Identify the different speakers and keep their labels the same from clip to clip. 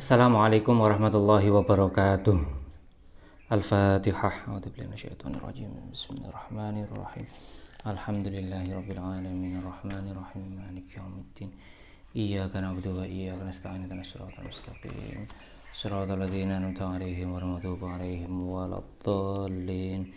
Speaker 1: Assalamualaikum warahmatullahi wabarakatuh. Al-Fatihah. A'udzubillahi minasyaitonir rajim. Bismillahirrahmanirrahim. Alhamdulillahirabbil alamin arrahmanir rahim maliki yaumiddin. Iyyaka na'budu wa iyyaka nasta'in ihdinas siratal mustaqim. Shiratal ladzina an'amta 'alaihim ghairil maghdubi 'alaihim waladdallin.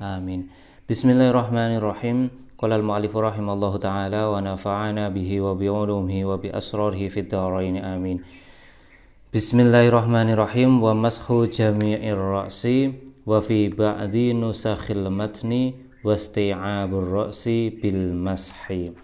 Speaker 1: Amin. Bismillahirrahmanirrahim. Qala al-mu'allifu rahimallahu ta'ala wa nafa'ana bihi wa bi 'ulumihi wa bi asrarihi fid dharain. Amin. Bismillahirrahmanirrahim. Wa mashu jami'ir ra'si wa fi ba'di nusakhil matni wa isti'abur ra'si bil mashi.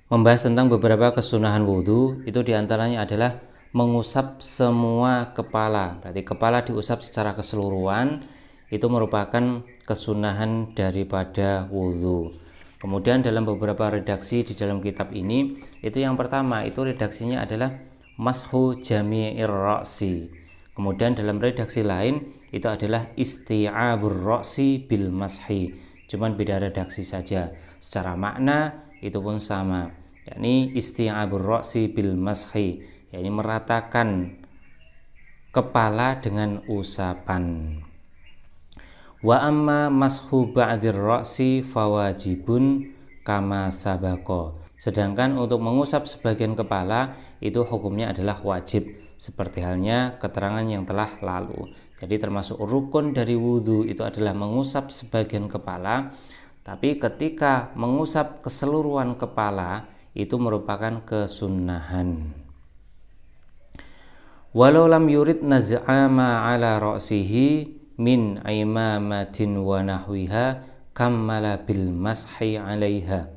Speaker 1: Membahas tentang beberapa kesunahan wudhu, itu diantaranya adalah mengusap semua kepala. Berarti kepala diusap secara keseluruhan, itu merupakan kesunahan daripada wudhu. Kemudian dalam beberapa redaksi di dalam kitab ini, itu yang pertama itu redaksinya adalah mashu jami'ir ra'si. Kemudian dalam redaksi lain itu adalah isti'abur ra'si bil mashi. Cuman beda redaksi saja. Secara makna itu pun sama. Yakni isti'abur ra'si bil mashi, yakni meratakan kepala dengan usapan. Wa amma mashu ba'dir ra'si fawajibun kama sabaqo. Sedangkan untuk mengusap sebagian kepala itu hukumnya adalah wajib, seperti halnya keterangan yang telah lalu. Jadi termasuk rukun dari wudhu itu adalah mengusap sebagian kepala, tapi ketika mengusap keseluruhan kepala itu merupakan kesunnahan. Walau lam yurid naz'ama ala ra'sihi min imamatin wa nahwiha kammala bil mashi 'alaiha.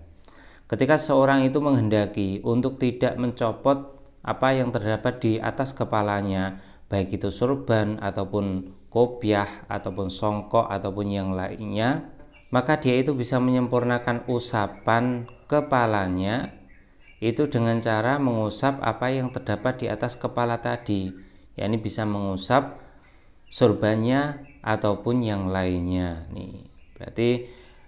Speaker 1: Ketika seorang itu menghendaki untuk tidak mencopot apa yang terdapat di atas kepalanya, baik itu surban ataupun kopiah ataupun songkok ataupun yang lainnya, maka dia itu bisa menyempurnakan usapan kepalanya itu dengan cara mengusap apa yang terdapat di atas kepala tadi, yakni bisa mengusap surbannya ataupun yang lainnya. Nih, berarti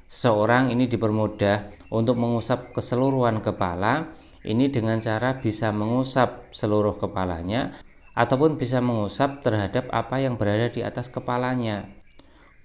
Speaker 1: seorang ini dipermudah untuk mengusap keseluruhan kepala ini dengan cara bisa mengusap seluruh kepalanya ataupun bisa mengusap terhadap apa yang berada di atas kepalanya.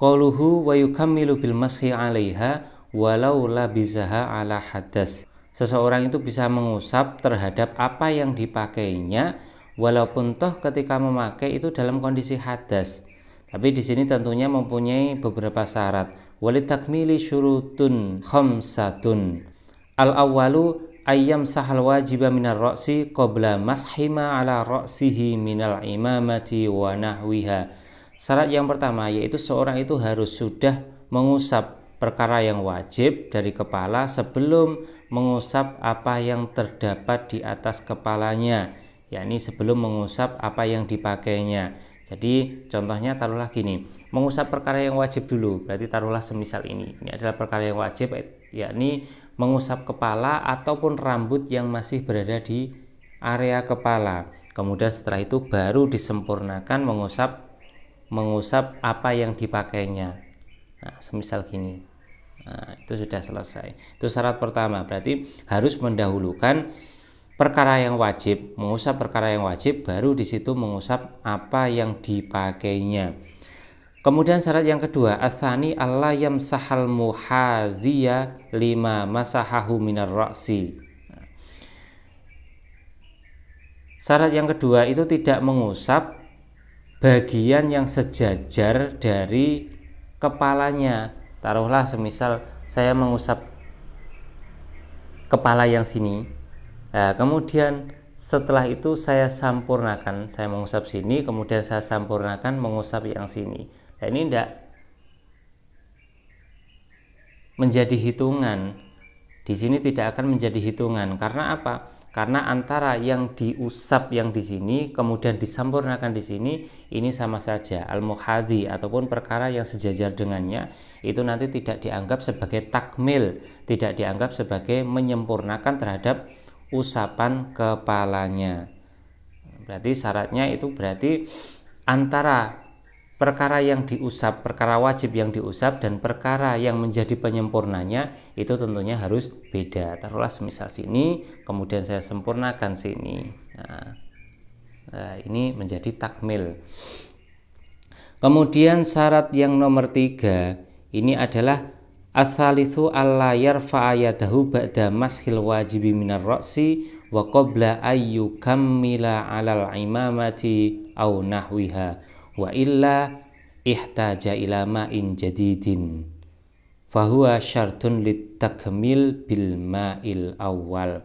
Speaker 1: Qauluhu wa yukammilu bil mashi 'alaiha walau labisaha 'ala hadas. Seseorang itu bisa mengusap terhadap apa yang dipakainya walaupun toh ketika memakai itu dalam kondisi hadas. Tapi di sini tentunya mempunyai beberapa syarat. Walitakmili syurutun khamsatun. Al-awwalu ayyam sahal wajiba minar ra'si qabla mashima ala ra'sihi minal imamati wa nahwiha. Syarat yang pertama yaitu seorang itu harus sudah mengusap perkara yang wajib dari kepala sebelum mengusap apa yang terdapat di atas kepalanya, yakni sebelum mengusap apa yang dipakainya. Jadi contohnya taruhlah gini, mengusap perkara yang wajib dulu, berarti taruhlah semisal ini adalah perkara yang wajib, yakni mengusap kepala ataupun rambut yang masih berada di area kepala. Kemudian setelah itu baru disempurnakan mengusap apa yang dipakainya. Nah, semisal gini. Nah, itu sudah selesai. Itu syarat pertama, berarti harus mendahulukan perkara yang wajib, mengusap perkara yang wajib, baru di situ mengusap apa yang dipakainya. Kemudian syarat yang kedua, atsani alla yamsahal muhadhiya lima masahahu minar ra'si. Syarat yang kedua itu tidak mengusap bagian yang sejajar dari kepalanya. Taruhlah semisal saya mengusap kepala yang sini. Nah, kemudian setelah itu saya sampurnakan, saya mengusap sini, kemudian saya sampurnakan mengusap yang sini. Nah, ini tidak menjadi hitungan. Di sini tidak akan menjadi hitungan. Karena apa? Karena antara yang diusap yang di sini kemudian disampurnakan di sini, ini sama saja al-muhadhi ataupun perkara yang sejajar dengannya, itu nanti tidak dianggap sebagai takmil, tidak dianggap sebagai menyempurnakan terhadap usapan kepalanya. Berarti syaratnya itu berarti antara perkara yang diusap, perkara wajib yang diusap dan perkara yang menjadi penyempurnanya itu tentunya harus beda. Taruhlah semisal sini, kemudian saya sempurnakan sini. Nah, ini menjadi takmil. Kemudian syarat yang nomor 3 ini adalah ats-tsalitsu alla yarfa'a yadahu ba'da mashil wajibi minar ra'si wa qabla ayyukammila 'alal imamati aw nahwiha wa illa ihtaja ila ma'in jadidin fahuwa syartun litakmil bil ma'il awal.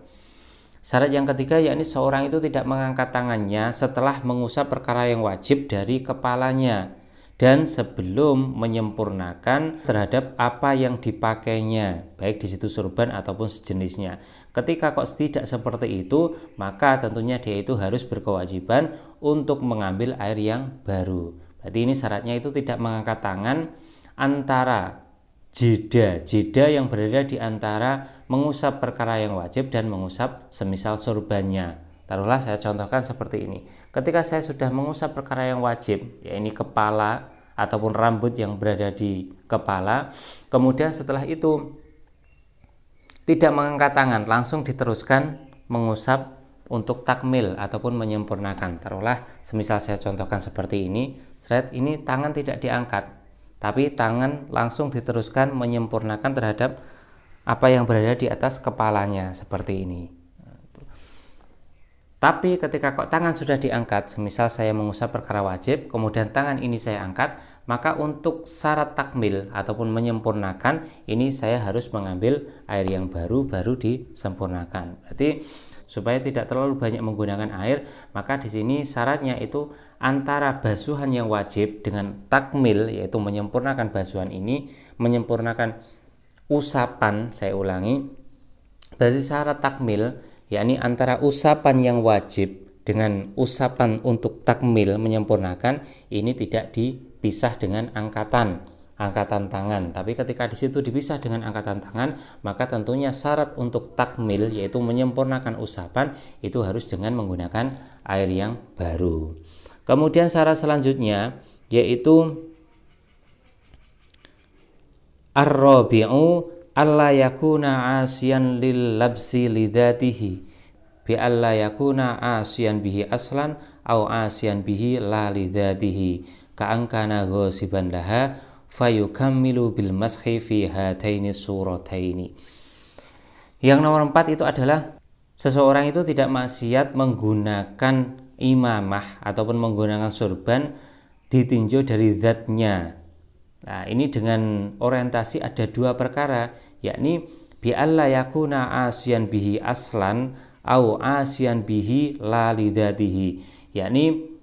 Speaker 1: Syarat yang ketiga yakni seorang itu tidak mengangkat tangannya setelah mengusap perkara yang wajib dari kepalanya dan sebelum menyempurnakan terhadap apa yang dipakainya, baik di situ surban ataupun sejenisnya. Ketika kok tidak seperti itu, maka tentunya dia itu harus berkewajiban untuk mengambil air yang baru. Berarti ini syaratnya itu tidak mengangkat tangan antara jeda yang berada di antara mengusap perkara yang wajib dan mengusap semisal surbannya. Taruhlah saya contohkan seperti ini. Ketika saya sudah mengusap perkara yang wajib, yaitu kepala ataupun rambut yang berada di kepala, kemudian setelah itu tidak mengangkat tangan, langsung diteruskan mengusap untuk takmil ataupun menyempurnakan. Taruhlah semisal saya contohkan seperti ini, ini tangan tidak diangkat, tapi tangan langsung diteruskan menyempurnakan terhadap apa yang berada di atas kepalanya seperti ini. Tapi ketika kok tangan sudah diangkat, semisal saya mengusap perkara wajib, kemudian tangan ini saya angkat, maka untuk syarat takmil ataupun menyempurnakan, ini saya harus mengambil air yang baru disempurnakan. Berarti supaya tidak terlalu banyak menggunakan air, maka di sini syaratnya itu antara basuhan yang wajib dengan takmil, yaitu menyempurnakan basuhan ini, menyempurnakan usapan, saya ulangi, berarti syarat takmil yakni antara usapan yang wajib dengan usapan untuk takmil menyempurnakan, ini tidak dipisah dengan angkatan tangan. Tapi ketika di situ dipisah dengan angkatan tangan, maka tentunya syarat untuk takmil yaitu menyempurnakan usapan itu harus dengan menggunakan air yang baru. Kemudian syarat selanjutnya yaitu ar-rabi'u alla yakuna asiyan lil labsi lidatihi bi alla yakuna asiyan bihi aslan au asiyan bihi la lidatihi ka angkana ghasiban laha fayukammilu bil mashi fi hataini surataini. Yang nomor 4 itu adalah seseorang itu tidak maksiat menggunakan imamah ataupun menggunakan surban ditinjau dari zatnya. Nah, ini dengan orientasi ada 2 perkara, yakni bi alla yakuna asiyan bihi aslan au asiyan bihi la lidatihi, yakni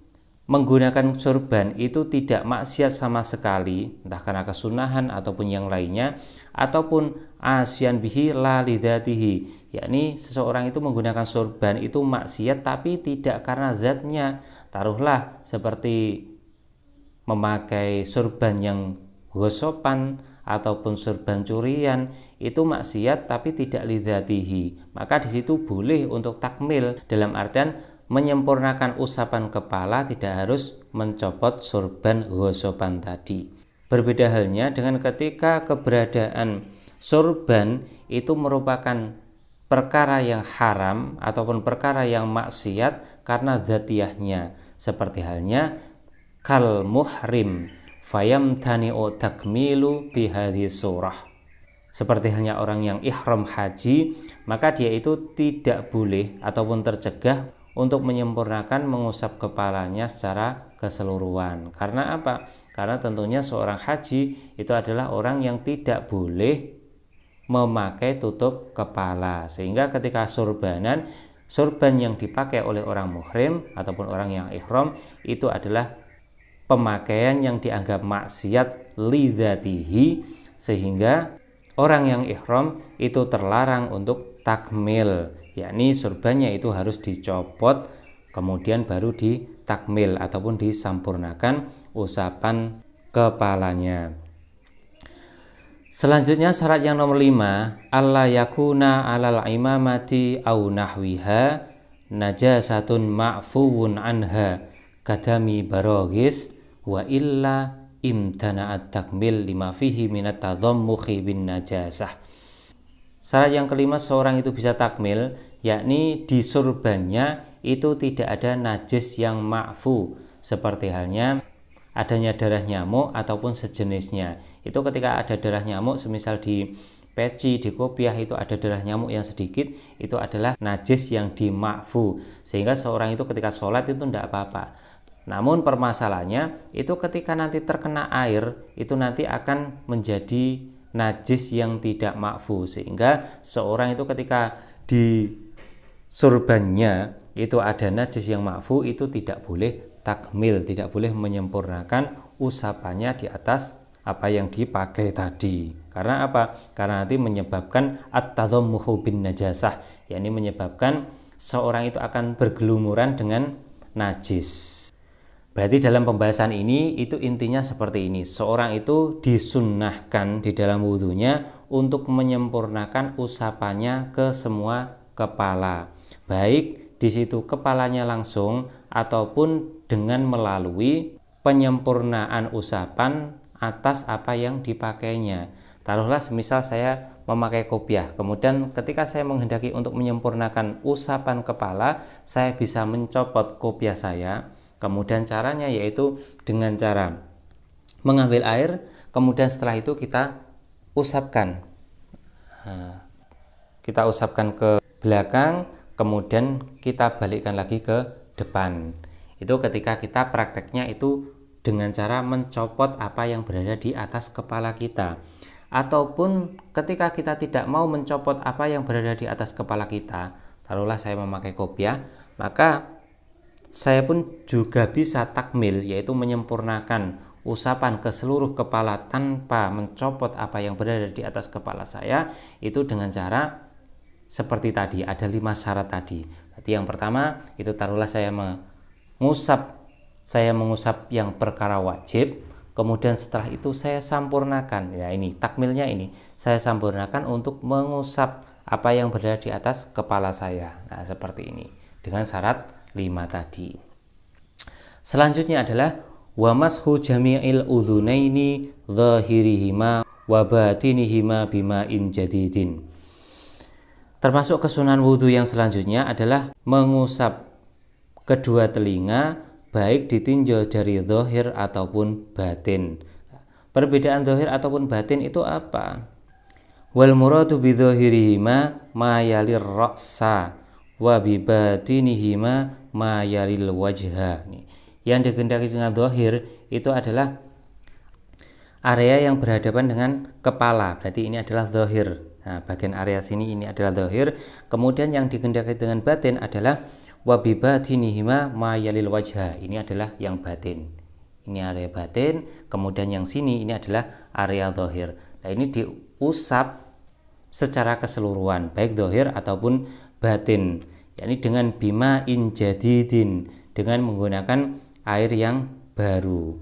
Speaker 1: menggunakan surban itu tidak maksiat sama sekali, entah karena kesunahan ataupun yang lainnya, ataupun asiyan bihi la lidatihi, yakni seseorang itu menggunakan surban itu maksiat tapi tidak karena zatnya. Taruhlah seperti memakai surban yang ghosopan ataupun surban curian, itu maksiat tapi tidak lidzatihi, maka di situ boleh untuk takmil, dalam artian menyempurnakan usapan kepala, tidak harus mencopot surban ghosopan tadi. Berbeda halnya dengan ketika keberadaan surban itu merupakan perkara yang haram ataupun perkara yang maksiat karena dzatiyahnya, seperti halnya kal muhrim fayamtani'u takmilu bihadhihi surah. Seperti halnya orang yang ihram haji, maka dia itu tidak boleh ataupun tercegah untuk menyempurnakan mengusap kepalanya secara keseluruhan. Karena apa? Karena tentunya seorang haji itu adalah orang yang tidak boleh memakai tutup kepala, sehingga ketika surban yang dipakai oleh orang muhrim ataupun orang yang ihram itu adalah pemakaian yang dianggap maksiat lidzatihi, sehingga orang yang ihram itu terlarang untuk takmil, yakni surbannya itu harus dicopot kemudian baru ditakmil ataupun disampurnakan usapan kepalanya. Selanjutnya syarat yang nomor 5, alla yakuna alal imamati au nahwiha najasatun ma'fuun anha kadami baroghis wa illa imtana'at takmil lima fihi minat tadhammukhi bin najasah. Syarat yang kelima seorang itu bisa takmil, yakni di surbannya itu tidak ada najis yang ma'fu, seperti halnya adanya darah nyamuk ataupun sejenisnya. Itu ketika ada darah nyamuk, semisal di peci, di kopiah itu ada darah nyamuk yang sedikit, itu adalah najis yang dima'fu, sehingga seorang itu ketika sholat itu tidak apa-apa. Namun permasalahannya itu ketika nanti terkena air, itu nanti akan menjadi najis yang tidak ma'fu, sehingga seorang itu ketika di surbannya itu ada najis yang ma'fu, itu tidak boleh takmil, tidak boleh menyempurnakan usapannya di atas apa yang dipakai tadi. Karena apa? Karena nanti menyebabkan at-tadhammuhu bin najasah, yakni menyebabkan seorang itu akan bergelumuran dengan najis. Berarti dalam pembahasan ini itu intinya seperti ini. Seorang itu disunnahkan di dalam wudhunya untuk menyempurnakan usapannya ke semua kepala. Baik di situ kepalanya langsung ataupun dengan melalui penyempurnaan usapan atas apa yang dipakainya. Taruhlah semisal saya memakai kopiah, kemudian ketika saya menghendaki untuk menyempurnakan usapan kepala, saya bisa mencopot kopiah saya. Kemudian caranya yaitu dengan cara mengambil air, kemudian setelah itu kita usapkan. Kita usapkan ke belakang, kemudian kita balikkan lagi ke depan. Itu ketika kita prakteknya itu dengan cara mencopot apa yang berada di atas kepala kita. Ataupun ketika kita tidak mau mencopot apa yang berada di atas kepala kita, taruhlah saya memakai kopiah, maka saya pun juga bisa takmil, yaitu menyempurnakan usapan ke seluruh kepala tanpa mencopot apa yang berada di atas kepala saya, itu dengan cara seperti tadi, ada 5 syarat tadi. Jadi yang pertama itu taruhlah saya mengusap yang perkara wajib, kemudian setelah itu saya sampurnakan, ya ini takmilnya ini, saya sampurnakan untuk mengusap apa yang berada di atas kepala saya. Nah seperti ini dengan syarat 5 tadi. Selanjutnya adalah wa mashu jami'il udhunaini zahirihima wa batinihima bima'in jadidin. Termasuk kesunahan wudhu yang selanjutnya adalah mengusap kedua telinga baik ditinjau dari zahir ataupun batin. Perbedaan zahir ataupun batin itu apa? Wal muradu bi zahirihima ma yalir ra'sa wa bi batinihima ma yalil wajha. Yang dikehendaki dengan zahir itu adalah area yang berhadapan dengan kepala. Berarti ini adalah zahir. Nah, bagian area sini ini adalah zahir. Kemudian yang dikehendaki dengan batin adalah wa bi batinihima ma yalil wajha. Ini adalah yang batin. Ini area batin. Kemudian yang sini ini adalah area zahir. Nah, ini diusap secara keseluruhan, baik zahir ataupun batin, yakni dengan bima in jadidin, dengan menggunakan air yang baru.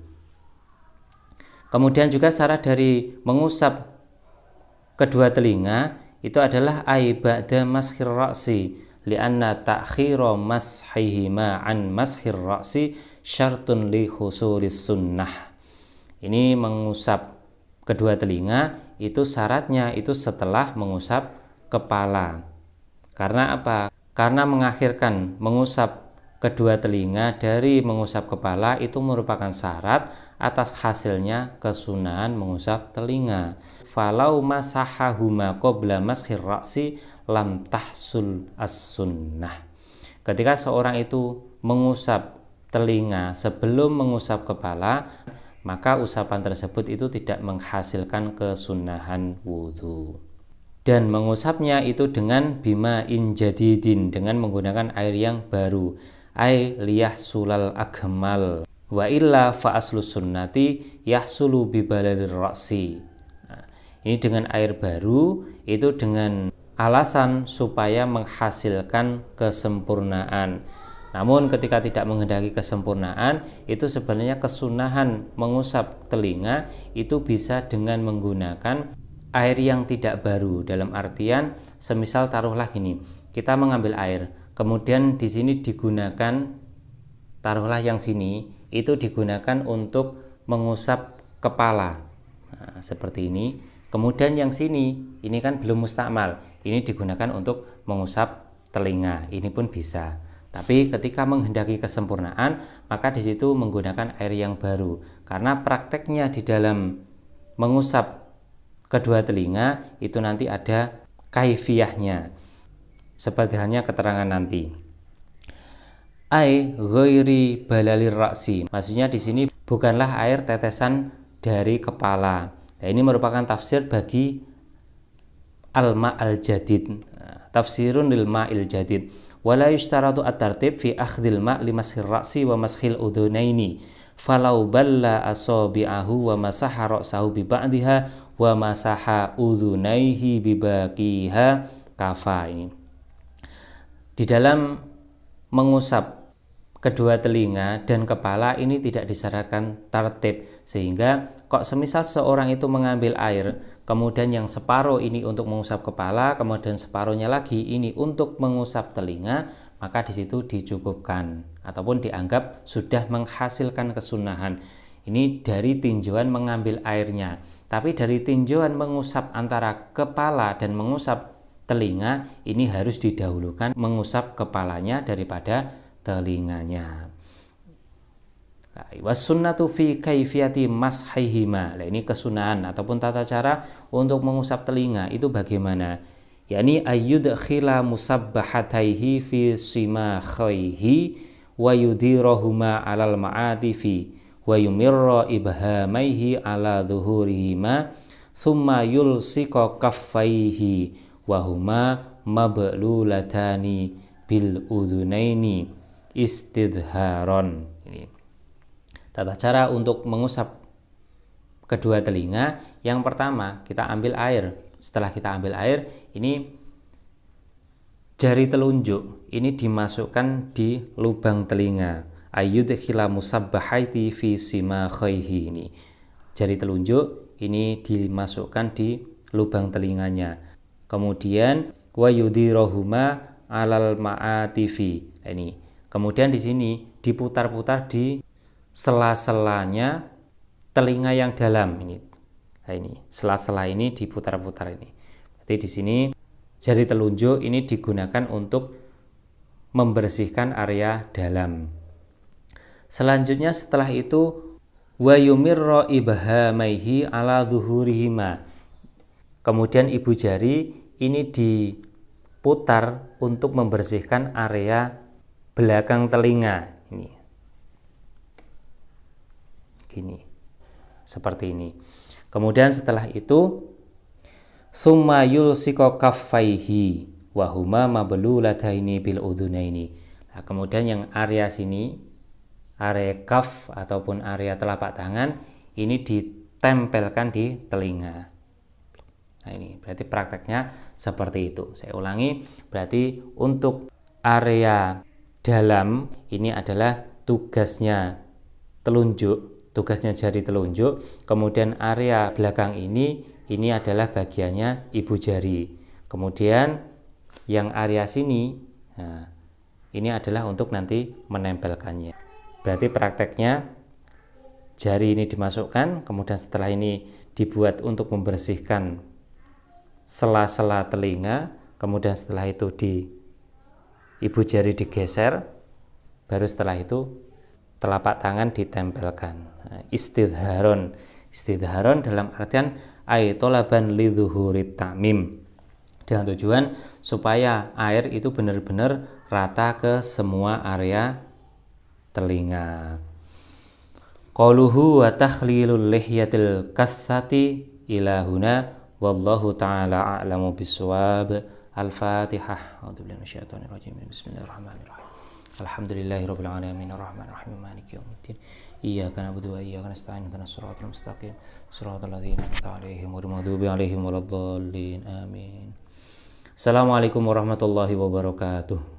Speaker 1: Kemudian juga syarat dari mengusap kedua telinga itu adalah ai ba'da mashir ra'si li'anna ta'khira mashihima an mashir ra'si syartun li khusulis sunnah. Ini mengusap kedua telinga itu syaratnya itu setelah mengusap kepala. Karena apa? Karena mengakhirkan mengusap kedua telinga dari mengusap kepala itu merupakan syarat atas hasilnya kesunahan mengusap telinga. Falau masahahuma qabla mashir ra'si lam tahsul as-sunnah. Ketika seorang itu mengusap telinga sebelum mengusap kepala, maka usapan tersebut itu tidak menghasilkan kesunahan wudhu. Dan mengusapnya itu dengan bima in jadidin, dengan menggunakan air yang baru, ay liyahsulal akmal wa illa fa aslus sunnati yahsulu bi balalir ra'si. Nah, ini dengan air baru itu dengan alasan supaya menghasilkan kesempurnaan. Namun ketika tidak menghendaki kesempurnaan, itu sebenarnya kesunahan mengusap telinga itu bisa dengan menggunakan air yang tidak baru. Dalam artian semisal taruhlah gini, kita mengambil air, kemudian di sini digunakan, taruhlah yang sini itu digunakan untuk mengusap kepala. Nah, seperti ini. Kemudian yang sini ini kan belum mustakmal, ini digunakan untuk mengusap telinga. Ini pun bisa. Tapi ketika menghendaki kesempurnaan, maka di situ menggunakan air yang baru. Karena prakteknya di dalam mengusap kedua telinga itu nanti ada kaifiyahnya. Seperti halnya keterangan nanti. Ai ghairi balalir ra'si. Maksudnya di sini bukanlah air tetesan dari kepala. Nah, ini merupakan tafsir bagi al-ma' al-jadid. Tafsirun lil ma'il jadid. Wala yushtaratu at-tartib fi akhdhil ma' limashir ra'si wa mashil udhunaini. Falau balla asabi'ahu wa masaha ra'sahu bi ba'diha wa masaha udhunaihi bi baqiha kafa. Ini di dalam mengusap kedua telinga dan kepala ini tidak disyaratkan tartib, sehingga kok semisal seorang itu mengambil air kemudian yang separuh ini untuk mengusap kepala, kemudian separuhnya lagi ini untuk mengusap telinga, maka di situ dicukupkan ataupun dianggap sudah menghasilkan kesunahan. Ini dari tinjauan mengambil airnya. Tapi dari tinjauan mengusap antara kepala dan mengusap telinga, ini harus didahulukan mengusap kepalanya daripada telinganya. Wasunnatu fi kaifiyati mashihima. Nah, ini kesunahan ataupun tata cara untuk mengusap telinga itu bagaimana? Yani ayyudkhila musabbahataihi fi simakhaihi wa yudirahuma 'alal ma'atifi wa yumirra ibhamaihi 'ala dhuhurihima thumma yulsiqa kaffaihi wa huma mablulatani bil udhunaini istidharon. Ini tata cara untuk mengusap kedua telinga. Yang pertama, kita ambil air. Setelah kita ambil air, ini jari telunjuk ini dimasukkan di lubang telinga. Ayyudkhila musabbahaiti fi simakhaihi. Ini jari telunjuk ini dimasukkan di lubang telinganya. Kemudian wa yudirahuma 'alal ma'atifi. Nah, ini kemudian di sini diputar-putar di sela-selanya telinga yang dalam ini. Nah, ini sela-sela ini diputar-putar ini. Berarti di sini jari telunjuk ini digunakan untuk membersihkan area dalam. Selanjutnya setelah itu wa yumirra ibhamaihi 'ala dhuhurihima. Kemudian ibu jari ini diputar untuk membersihkan area belakang telinga ini. Gini. Seperti ini. Kemudian setelah itu summa yulsiqa kaffaihi wa huma mablulataini bil udhunaini. Nah, kemudian yang area sini, area kaf ataupun area telapak tangan ini ditempelkan di telinga. Nah, ini berarti prakteknya seperti itu. Saya ulangi, berarti untuk area dalam ini adalah tugasnya telunjuk, tugasnya jari telunjuk. Kemudian area belakang ini adalah bagiannya ibu jari. Kemudian yang area sini, nah, ini adalah untuk nanti menempelkannya. Berarti prakteknya jari ini dimasukkan, kemudian setelah ini dibuat untuk membersihkan sela-sela telinga, kemudian setelah itu ibu jari digeser, baru setelah itu telapak tangan ditempelkan. Nah, istidharon dalam artian aitolaban lidzuhurit ta'mim, dengan tujuan supaya air itu benar-benar rata ke semua area telinga. Qauluhu wa takhlilul lihyatil kathati ila huna wallahu ta'ala a'lamu bissawab. Al-Fatihah. A'udzubillahi minasyaitonir rajim. Bismillahirrahmanirrahim. Alhamdulillahirabbil alamin arrahmanir rahim maliki yaumiddin. Iyyaka na'budu wa iyyaka nasta'in ihdinas siratal mustaqim siratal ladzina an'amta 'alaihim ghairil maghdubi 'alaihim waladdallin. Amin. Assalamualaikum warahmatullahi wabarakatuh.